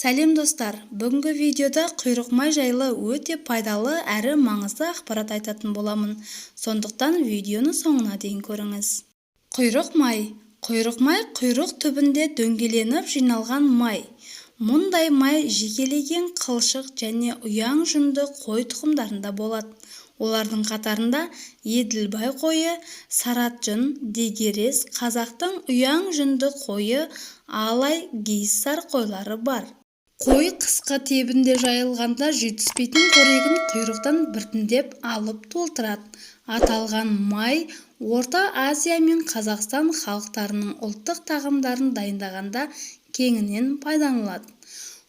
Сәлем достар, бүгінгі видеода құйрық май жайлы өте пайдалы әрі маңызды ақпарат айтатын боламын. Сондықтан видеоны соңына дейін көріңіз. Құйрық май құйрық түбінде дөңгеленіп жиналған май. Мұндай май жекелеген қылшық және ұяң жүнді қой тұқымдарында болады. Олардың қатарында еділбай қойы, сарат жүн, дегерес, қазақтың ұяң жүнді қойы, алай, гейсар қойлары бар. Қой қысқы тебінде жайылғанда жетіспейтін қорегін құйрықтан біртіндеп алып толтырады. Аталған май Орта Азия мен Қазақстан халықтарының ұлттық тағамдарын дайындағанда кеңінен пайдаланылады.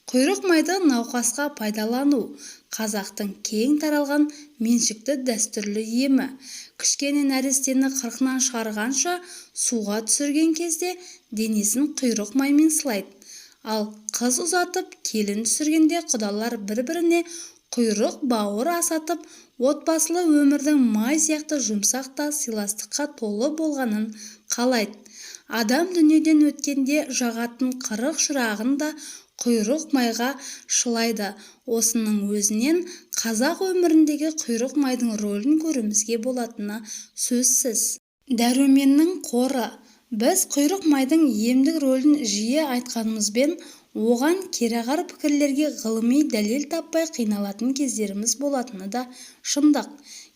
Құйрық майды науқасқа пайдалану қазақтың кең таралған меншікті дәстүрлі емі. Кішкене нәрестені қырқынан шығарғанша суға түсірген кезде денесін құйрық маймен сылайды. Ал қыз ұзатып келін түсіргенде құдалар бір-біріне құйрық бауыр асатып, отбасылы өмірдің май сияқты жұмсақ та сыйластыққа толы болғанын қалайды. Адам дүниеден өткенде жағатын қырық шырағын да құйрық майға шылайды. Осының өзінен қазақ өміріндегі құйрық майдың рөлін көруімізге болатыны сөзсіз. Дәруменнің қоры. Біз құйрық майдың емдік рөлін жиі айтқанымызбен, оған кереғар пікірлерге ғылыми дәлел таппай қиналатын кездеріміз болатыны да шындық.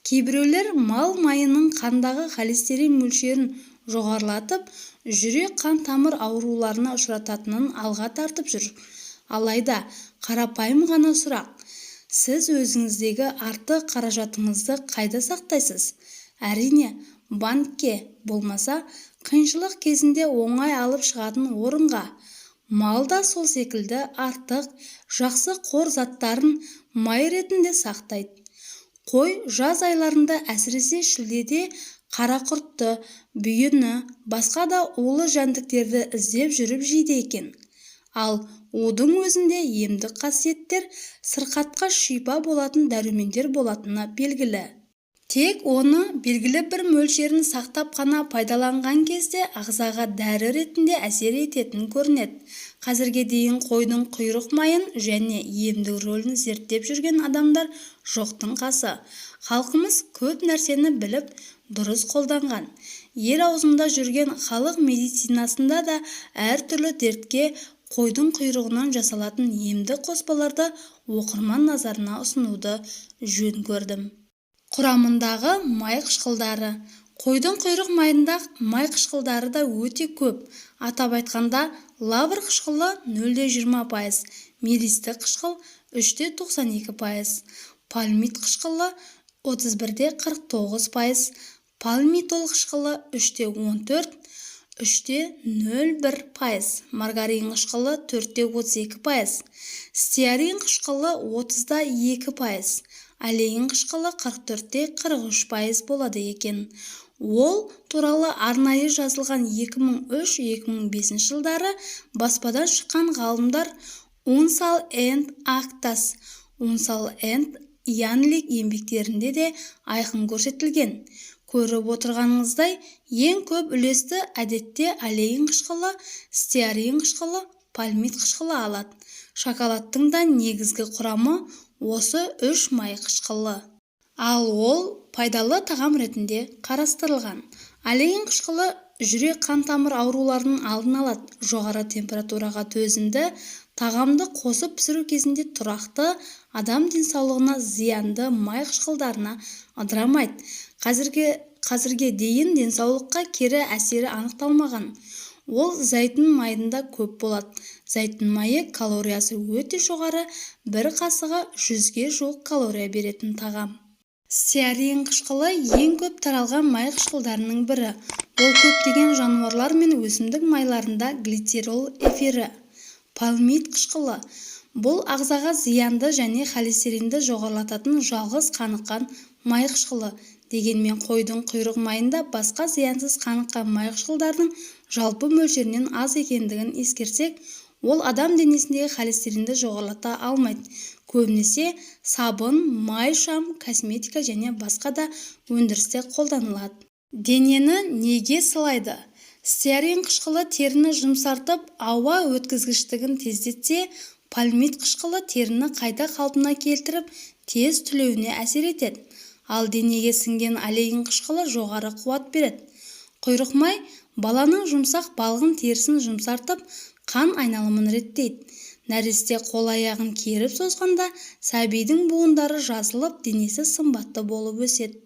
Кейбіреулер мал майының қандағы холестерин мөлшерін жоғарылатып, жүрек қан тамыр ауруларына ұшырататынын алға тартып жүр. Алайда қарапайым ғана сұрақ: сіз өзіңіздегі артық қаражатыңызды қайда сақтайсыз? Әрине, банкке, болмаса қиыншылық кезінде оңай алып шығатын орынға. Мал да сол секілді артық, жақсы қор заттарын май ретінде сақтайды. Қой жаз айларында, әсіресе шілдеде қарақұртты, бүйені, басқа да улы жәндіктерді іздеп жүріп жейді екен. Ал удың өзінде емдік қасиеттер, сырқатқа шипа болатын дәрумендер болатыны белгілі. Тек оны белгілі бір мөлшерін сақтап қана пайдаланған кезде ағзаға дәрі ретінде әсер ететін көрінеді. Қазірге дейін қойдың құйрық майын және емдік рөлін зерттеп жүрген адамдар жоқтың қасы. Халқымыз көп нәрсені біліп, дұрыс қолданған. Ел аузында жүрген халық медицинасында да әртүрлі дертке қойдың құйрығынан жасалатын емдік қоспаларды оқырман назарына ұсынуды жөн көрдім. Құрамындағы май қышқылдары. Қойдың құйрық майында май қышқылдары да өте көп. Атап айтқанда, лавр қышқылы 0,20%, мелистік қышқыл 3,92%, пальмит қышқылы 31,49%, пальмитол қышқылы 3,14%, 3,01%, маргарин қышқылы 4,32%, стеарин қышқылы 30,2%, алейн қышқылы 44,43% болады екен. Ол туралы арнайы жазылған 2003-2005 жылдары баспадан шыққан ғалымдар Unsal and Actas, Unsal and Yanlik еңбектерінде де айқын көрсетілген. Көріп отырғаныңыздай, ең көп үлесті әдетте алейн қышқылы, стеарин қышқылы, пальмит қышқылы алады. Шоколадтың да негізгі құрамы осы 3 май қышқылы. Ал ол пайдалы тағам ретінде қарастырылған. Алейн қышқылы жүрек қан тамыр ауруларының алдын алады. Жоғары температураға төзімді, тағамды қосып пісіру кезінде тұрақты, адам денсаулығына зиянды май қышқылдарына ыдырамайды. Қазірге дейін денсаулыққа кері әсері анықталмаған. Ол зәйтүн майында көп болады. Зәйтүн майы калориясы өте жоғары, бір қасығы 100-ге жуық калория беретін тағам. Стеарин қышқылы ең көп таралған май қышқылдарының бірі. Ол көптеген жануарлар мен өсімдік майларында глицерол эфирі. Пальмит қышқылы. Бұл ағзаға зиянды және холестеринді жоғарылататын жалғыз қаныққан май қышқылы. Дегенмен қойдың құйрық майында басқа зиянсыз қаныққан май қышқылдардың жалпы мөлшерінен аз екендігін ескерсек, ол адам денесіндегі холестеринді жоғарылата алмайды. Көбінесе сабын, май, шам, косметика және басқа да өндірісте қолданылады. Денені неге сылайды? Стеарин қышқылы теріні жұмсартып, ауа өткізгіштігін тездетсе, пальмит қышқылы теріні қайта қалпына келтіріп, тез түлеуіне әсер етеді. Ал денеге сіңген олеин қышқылы жоғары қуат береді. Құйрық май баланың жұмсақ балғын терісін жұмсартып, қан айналымын реттейді. Нәресте қол-аяғын керіп созғанда сәбидің буындары жазылып, денесі сымбатты болып өседі.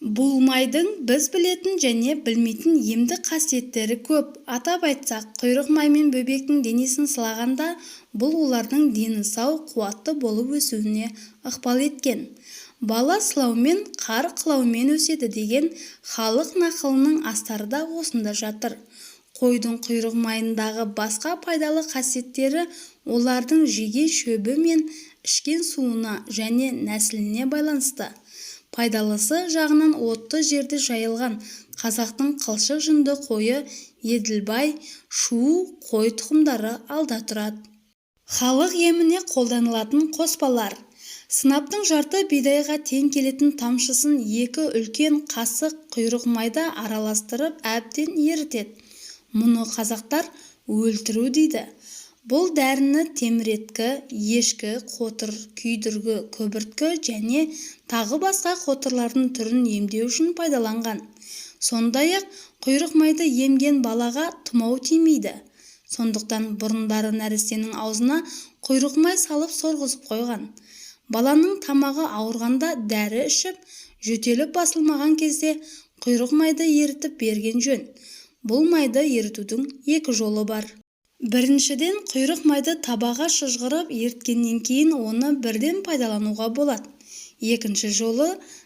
Бұл майдың біз білетін және білмейтін емдік қасиеттері көп. Атап айтсақ, құйрық маймен бөбектің денесін сылағанда, бұл олардың дені сау, қуатты болып өсуіне ықпал еткен. Бала сылаумен, қар қылаумен өседі деген халық нақылының астары да осында жатыр. Қойдың құйрық майындағы басқа пайдалы қасиеттері олардың жеген шөбі мен ішкен суына және нәсіліне байланысты. Пайдалысы жағынан отты жерде жайылған қазақтың қылшық жүнді қойы Еділбай, Шу қой тұқымдары алда тұрады. Халық еміне қолданылатын қоспалар. Сынаптың жарты бидайға тең келетін тамшысын 2 үлкен қасық құйрық майда араластырып әбден ерітеді. Мұны қазақтар өлтіру дейді. Бұл дәріні теміреткі, ешкі, қотыр, күйдіргі, көбірткі және тағы басқа қотырлардың түрін емдеу үшін пайдаланған. Сондай-ақ құйрық майды емген балаға тұмау тимейді. Сондықтан бұрындары нәрестенің аузына құйрық май салып сорғызып қойған. Баланың тамағы ауырғанда дәрі ішіп, жөтеліп басылмаған кезде құйрық майды ерітіп берген жөн. Бұл майды ерітудің 2 жолы бар. Біріншіден, құйрық майды табаға шыжғырып еріткеннен кейін оны бірден пайдалануға болады. Екінші жолы,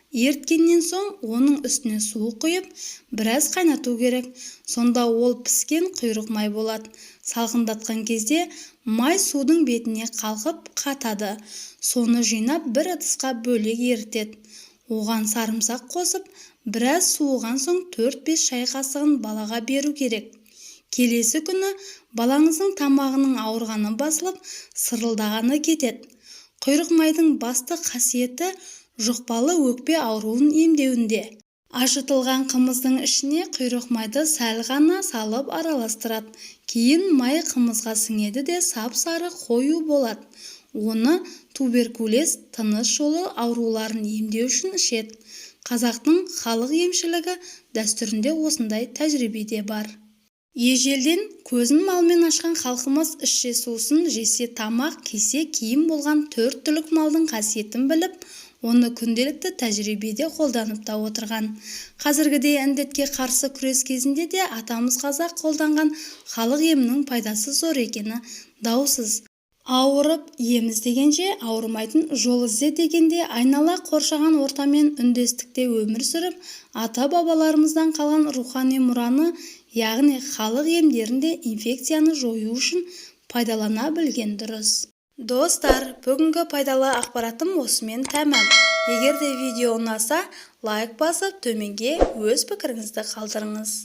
еріткеннен соң оның үстіне су құйып, біраз қайнату керек. Сонда ол піскен құйрық май болады. Салқындатқан кезде май судың бетіне қалқып қатады. Соны жинап бір ыдысқа бөлек ерітеді. Оған сарымсақ қосып, біраз суыған соң 4-5 шай қасығын балаға беру керек. Келесі күні балаңыздың тамағының ауырғаны басылып, сырылдағаны кетеді. Құйрық майдың басты қасиеті жұқпалы өкпе ауруын емдеуінде. Ашытылған қымыздың ішіне құйрық майды сәл ғана салып араластырады. Кейін май қымызға сіңеді де сап-сары қою болады. Оны туберкулез, тыныс жолы ауруларын емдеу үшін ішеді. Қазақтың халық емшілігі дәстүрінде осындай тәжірибеде бар. Ежелден көзін малмен ашқан халқымыз ішсе сусын, жесе тамақ, кисе киім болған 4 түлік малдың қасиетін біліп, оны күнделікті тәжірибеде қолданып та отырған. Қазіргідей індетке қарсы күрес кезінде де атамыз қазақ қолданған халық емінің пайдасы зор екені даусыз. Ауырып ем іздегенше ауырмайтын жол ізде дегенде айнала қоршаған ортамен үндестікте өмір сүріп, ата-бабаларымыздан қалған рухани мұраны, яғни халық емдерінде инфекцияны жою үшін пайдалана білген дұрыс. Достар, бүгінгі пайдалы ақпаратым осымен тәмам. Егер де видео ұнаса, лайк басып, төменге өз пікіріңізді қалдырыңыз.